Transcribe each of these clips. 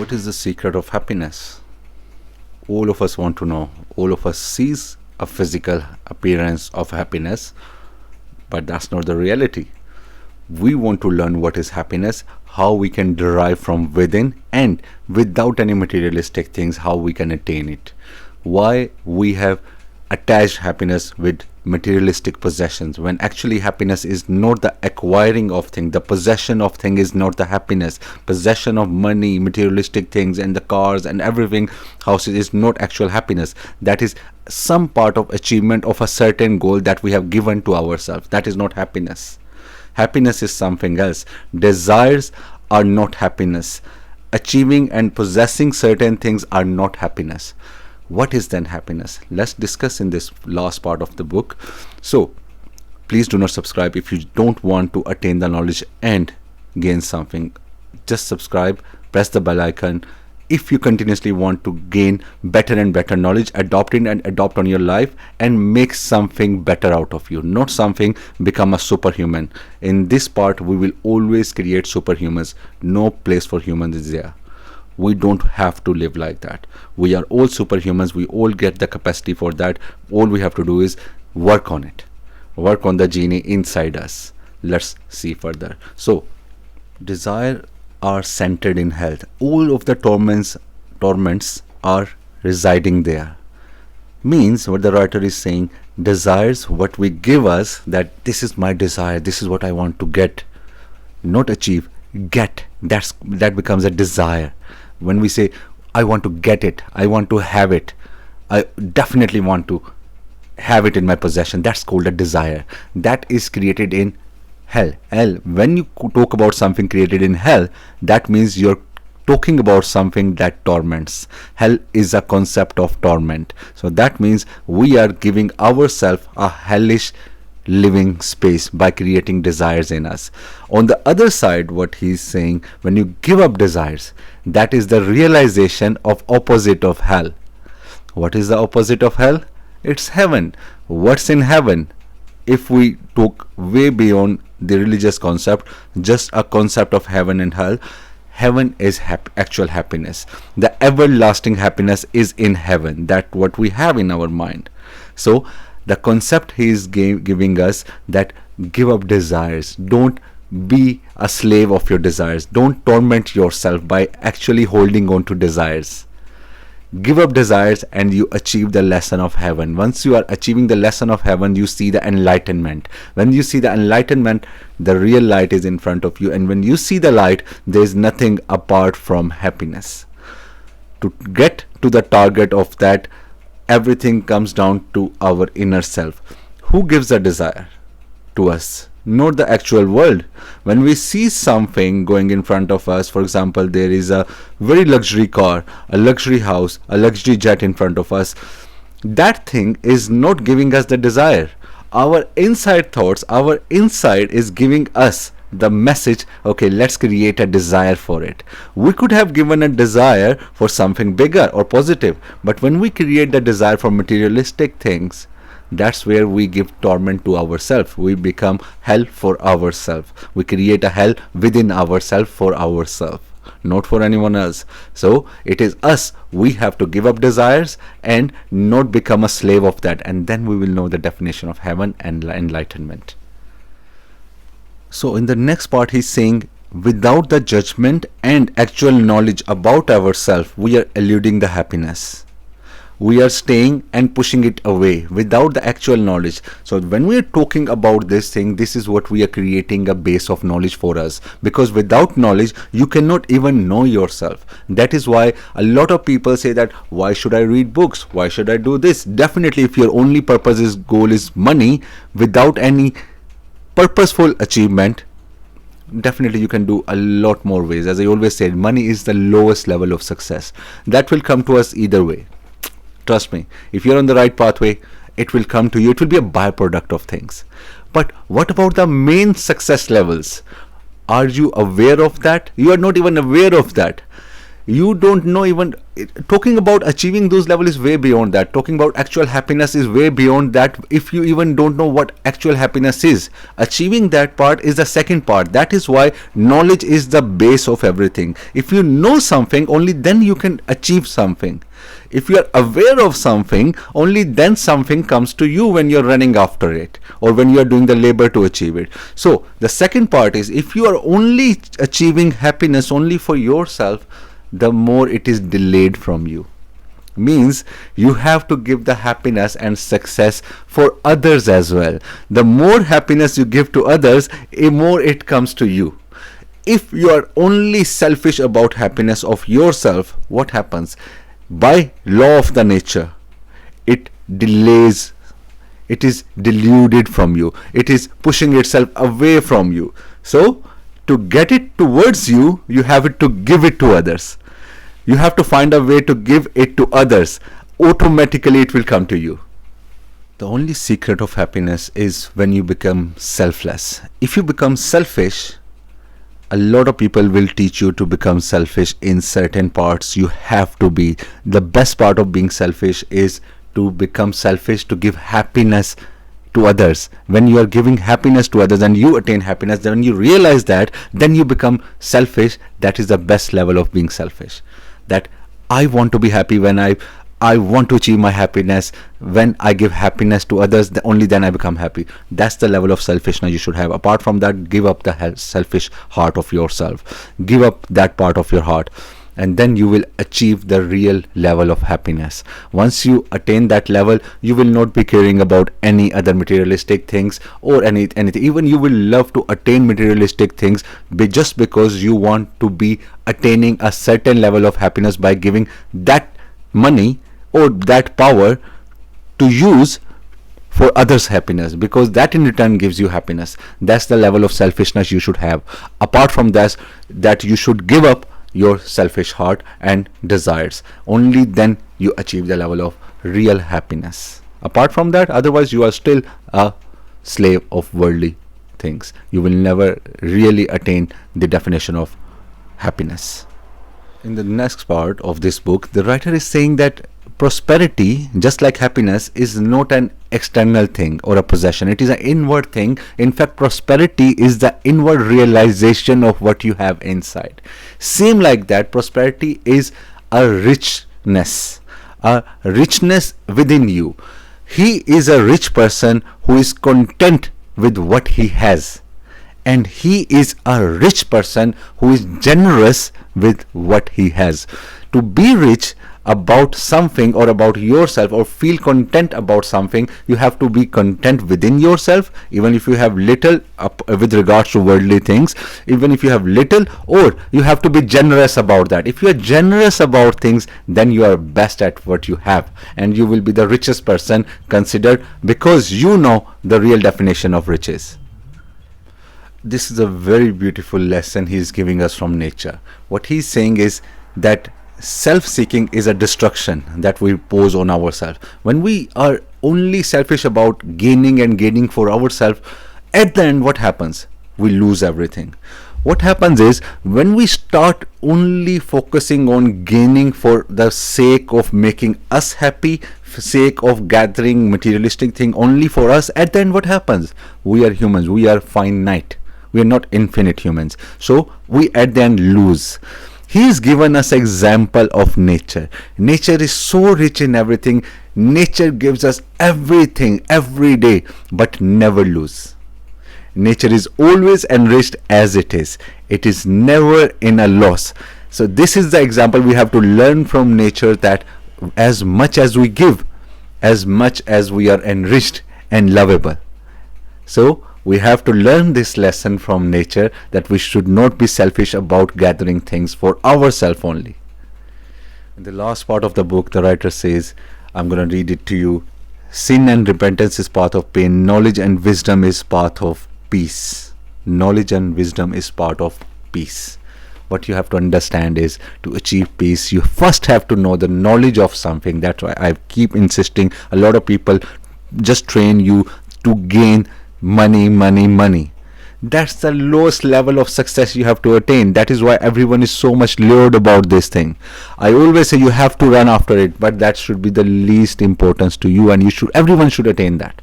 What is the secret of happiness? All of us want to know. All of us sees a physical appearance of happiness, but that's not the reality. We want to learn what is happiness, how we can derive from within, and without any materialistic things, how we can attain it. Why we have attached happiness with materialistic possessions, when actually happiness is not the acquiring of thing, the possession of thing is not the happiness. Possession of money, materialistic things, and the cars and everything, houses, is not actual happiness. That is some part of achievement of a certain goal that we have given to ourselves. That is not happiness. Happiness is something else. Desires are not happiness. Achieving and possessing certain things are not happiness. What is then happiness? Let's discuss in this last part of the book. So please do not subscribe if you don't want to attain the knowledge and gain something. Just subscribe, press the bell icon. If you continuously want to gain better and better knowledge, adopt it and adopt on your life and make something better out of you, not something become a superhuman. In this part we will always create superhumans. No place for humans is there. We don't have to live like that. We are all superhumans. We all get the capacity for that. All we have to do is work on it. Work on the genie inside us. Let's see further. So, desire are centered in health. All of the torments are residing there. Means what the writer is saying, desires, what we give us, that this is my desire, this is what I want to get, not achieve, get. That becomes a desire. When we say, I want to get it, I want to have it, I definitely want to have it in my possession, that's called a desire. That is created in hell. When you talk about something created in hell, that means you're talking about something that torments. Hell is a concept of torment. So that means we are giving ourselves a hellish living space by creating desires in us. On the other side, what he's saying, when you give up desires, that is the realization of opposite of hell. What is the opposite of hell? It's heaven. What's in heaven? If we took way beyond the religious concept, just a concept of heaven and hell, heaven is actual happiness. The everlasting happiness is in heaven. That's what we have in our mind. So the concept he is giving us, that give up desires. Don't be a slave of your desires. Don't torment yourself by actually holding on to desires. Give up desires and you achieve the lesson of heaven. Once you are achieving the lesson of heaven, you see the enlightenment. When you see the enlightenment, the real light is in front of you. And when you see the light, there is nothing apart from happiness. To get to the target of that, everything comes down to our inner self. Who gives a desire to us? Not the actual world. When we see something going in front of us, for example, there is a very luxury car, a luxury house, a luxury jet in front of us, that thing is not giving us the desire. Our inside thoughts, our inside is giving us the message, okay, let's create a desire for it. We could have given a desire for something bigger or positive, but when we create the desire for materialistic things, that's where we give torment to ourselves. We become hell for ourselves. We create a hell within ourselves for ourselves, not for anyone else. So it is us. We have to give up desires and not become a slave of that, and then we will know the definition of heaven and enlightenment. So in the next part he's saying, without the judgment and actual knowledge about ourselves, we are eluding the happiness. We are staying and pushing it away without the actual knowledge. So when we are talking about this thing, this is what we are creating, a base of knowledge for us. Because without knowledge, you cannot even know yourself. That is why a lot of people say that, why should I read books? Why should I do this? Definitely, if your only goal is money, without any purposeful achievement, definitely you can do a lot more ways. As I always said, money is the lowest level of success. That will come to us either way. Trust me, if you're on the right pathway, it will come to you. It will be a byproduct of things. But what about the main success levels? Are you aware of that? You are not even aware of that. You don't know even talking about achieving those levels is way beyond that. Talking about actual happiness is way beyond that. If you even don't know what actual happiness is, achieving that part is the second part. That is why knowledge is the base of everything. If you know something, only then you can achieve something. If you are aware of something, only then something comes to you when you're running after it, or when you are doing the labor to achieve it. So the second part is, if you are only achieving happiness only for yourself, the more it is delayed from you. Means you have to give the happiness and success for others as well. The more happiness you give to others, the more it comes to you. If you are only selfish about happiness of yourself, what happens? By law of the nature, it delays, it is deluded from you, it is pushing itself away from you. So to get it towards you, you have to give it to others. You have to find a way to give it to others. Automatically it will come to you. The only secret of happiness is when you become selfless. If you become selfish, a lot of people will teach you to become selfish in certain parts. You have to be. The best part of being selfish is to become selfish, to give happiness to others. When you are giving happiness to others and you attain happiness, then when you realize that, then you become selfish. That is the best level of being selfish. That I want to be happy when I want to achieve my happiness. When I give happiness to others, only then I become happy. That's the level of selfishness you should have. Apart from that, give up the selfish heart of yourself. Give up that part of your heart, and then you will achieve the real level of happiness. Once you attain that level, you will not be caring about any other materialistic things or anything. Even you will love to attain materialistic things just because you want to be attaining a certain level of happiness by giving that money or that power to use for others' happiness, because that in return gives you happiness. That's the level of selfishness you should have. Apart from that you should give up your selfish heart and desires. Only then you achieve the level of real happiness. Apart from that, otherwise you are still a slave of worldly things. You will never really attain the definition of happiness. In the next part of this book, the writer is saying that prosperity, just like happiness, is not an external thing or a possession. It is an inward thing. In fact, prosperity is the inward realization of what you have inside. Same like that, prosperity is a richness within you. He is a rich person who is content with what he has. And he is a rich person who is generous with what he has. To be rich about something or about yourself, or feel content about something, you have to be content within yourself, even if you have little with regards to worldly things. Even if you have little, or you have to be generous about that. If you are generous about things, then you are best at what you have, and you will be the richest person considered, because you know the real definition of riches. This is a very beautiful lesson he is giving us from nature. What he is saying is that self-seeking is a destruction that we pose on ourselves. When we are only selfish about gaining for ourselves, at the end what happens? We lose everything. What happens is, when we start only focusing on gaining for the sake of making us happy, sake of gathering materialistic thing only for us, at the end what happens? We are humans, we are finite, we are not infinite humans. So we at the end lose. He has given us example of nature. Nature is so rich in everything. Nature gives us everything every day, but never lose. Nature is always enriched as it is. It is never in a loss. So this is the example we have to learn from nature, that as much as we give, as much as we are enriched and lovable. So we have to learn this lesson from nature, that we should not be selfish about gathering things for ourselves only. In the last part of the book, the writer says, I'm going to read it to you. Sin and repentance is path of pain. Knowledge and wisdom is path of peace. Knowledge and wisdom is part of peace. What you have to understand is, to achieve peace, you first have to know the knowledge of something. That's why I keep insisting. A lot of people just train you to gain money. That's the lowest level of success you have to attain. That is why everyone is so much lured about this thing. I always say you have to run after it, but that should be the least importance to you, and everyone should attain that.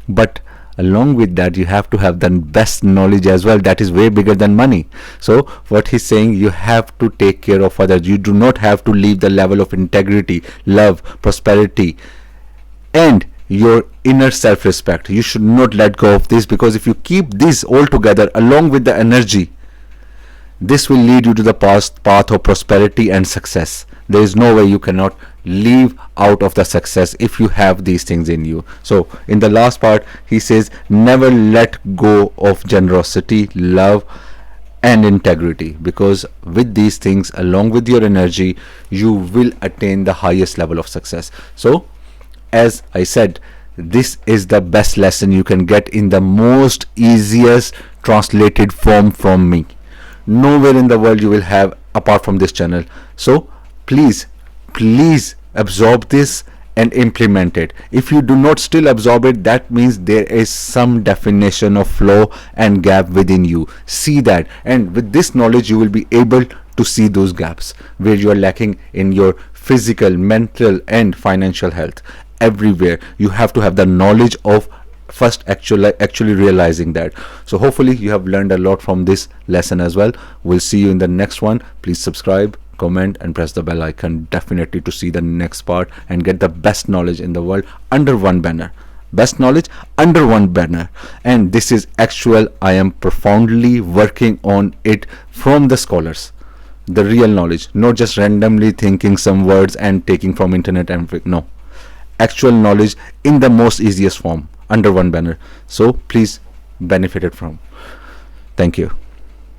But along with that, you have to have the best knowledge as well. That is way bigger than money. So what he's saying, you have to take care of others. You do not have to leave the level of integrity, love, prosperity, and your inner self-respect. You should not let go of this, because if you keep this all together along with the energy, this will lead you to the path of prosperity and success. There is no way you cannot leave out of the success if you have these things in you. So in the last part, he says, never let go of generosity, love, and integrity, because with these things along with your energy, you will attain the highest level of success. So as I said, this is the best lesson you can get in the most easiest translated form from me. Nowhere in the world you will have apart from this channel. So please absorb this and implement it. If you do not still absorb it, that means there is some definition of flaw and gap within you. See that, and with this knowledge you will be able to see those gaps where you are lacking in your physical, mental, and financial health. Everywhere you have to have the knowledge of first actually realizing that. So hopefully you have learned a lot from this lesson as well. We'll see you in the next one. Please subscribe, comment, and press the bell icon definitely to see the next part and get the best knowledge in the world under one banner. Best knowledge under one banner. And this is actual. I am profoundly working on it from the scholars, the real knowledge, not just randomly thinking some words and taking from internet and no, actual knowledge in the most easiest form under one banner. So please benefit it from. Thank you.